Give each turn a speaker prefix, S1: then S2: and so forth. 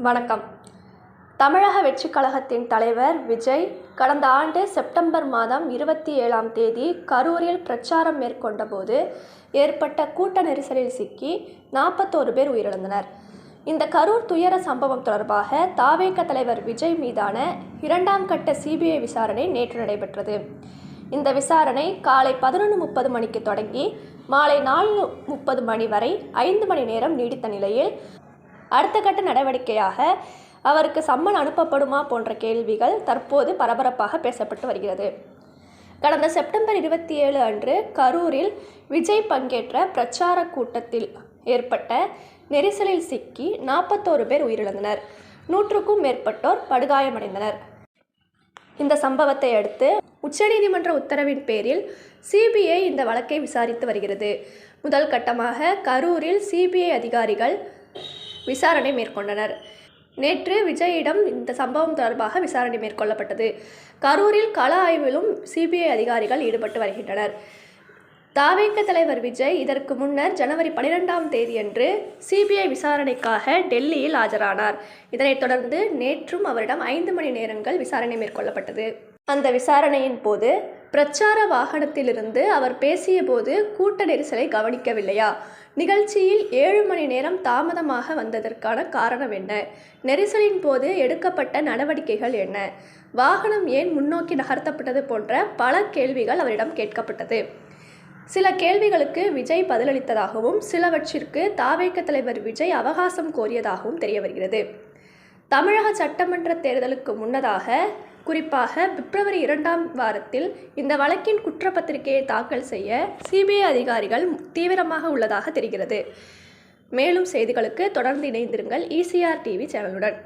S1: வணக்கம். தமிழக வெற்றிக் கழகத்தின் தலைவர் விஜய் கடந்த ஆண்டு செப்டம்பர் மாதம் 27ஆம் தேதி கரூரில் பிரச்சாரம் மேற்கொண்டபோது ஏற்பட்ட கூட்ட நெரிசலில் சிக்கி 41 பேர் உயிரிழந்தனர். இந்த கரூர் துயர சம்பவம் தொடர்பாக தவேக தலைவர் விஜய் மீதான 2ஆம் கட்ட சிபிஐ விசாரணை நேற்று நடைபெற்றது. இந்த விசாரணை காலை 11:30 மணிக்கு தொடங்கி மாலை 4:30 மணி வரை 5 மணி நேரம் நீடித்த நிலையில் அடுத்த கட்ட நடவடிக்கையாக அவருக்கு சம்மன் அனுப்பப்படுமா போன்ற கேள்விகள் தற்போது பரபரப்பாக பேசப்பட்டு வருகிறது. கடந்த செப்டம்பர் 27 அன்று கரூரில் விஜய் பங்கேற்ற பிரச்சார கூட்டத்தில் ஏற்பட்ட நெரிசலில் சிக்கி 41 பேர் உயிரிழந்தனர். 100க்கும் மேற்பட்டோர் படுகாயமடைந்தனர். இந்த சம்பவத்தை அடுத்து உச்சநீதிமன்ற உத்தரவின் பேரில் சிபிஐ இந்த வழக்கை விசாரித்து வருகிறது. முதல் கட்டமாக கரூரில் சிபிஐ அதிகாரிகள் விசாரணை மேற்கொண்டனர். நேற்று விஜயிடம் இந்த சம்பவம் தொடர்பாக விசாரணை மேற்கொள்ளப்பட்டது. கரூரில் கள ஆய்விலும் சிபிஐ அதிகாரிகள் ஈடுபட்டு வருகின்றனர். தவேக தலைவர் விஜய் இதற்கு முன்னர் ஜனவரி 12ஆம் தேதியன்று சிபிஐ விசாரணைக்காக டெல்லியில் ஆஜரானார். இதனைத் தொடர்ந்து நேற்றும் அவரிடம் 5 மணி நேரங்கள் விசாரணை மேற்கொள்ளப்பட்டது. அந்த விசாரணையின் போது பிரச்சார வாகனத்திலிருந்து அவர் பேசிய போது கூட்ட நெரிசலை கவனிக்கவில்லையா, நிகழ்ச்சியில் 7 மணி நேரம் தாமதமாக வந்ததற்கான காரணம் என்ன, நெரிசலின் போது எடுக்கப்பட்ட நடவடிக்கைகள் என்ன, வாகனம் ஏன் முன்னோக்கி நகர்த்தப்பட்டது போன்ற பல கேள்விகள் அவரிடம் கேட்கப்பட்டது. சில கேள்விகளுக்கு விஜய் பதிலளித்ததாகவும் சிலவற்றிற்கு தவேக தலைவர் விஜய் அவகாசம் கோரியதாகவும் தெரிய வருகிறது. தமிழக சட்டமன்ற தேர்தலுக்கு முன்னதாக குறிப்பாக பிப்ரவரி 2ஆம் வாரத்தில் இந்த வழக்கின் குற்றப்பத்திரிகையை தாக்கல் செய்ய சிபிஐ அதிகாரிகள் தீவிரமாக உள்ளதாக தெரிகிறது. மேலும் செய்திகளுக்கு தொடர்ந்து இணைந்திருங்கள் ECR TV சேனலுடன்.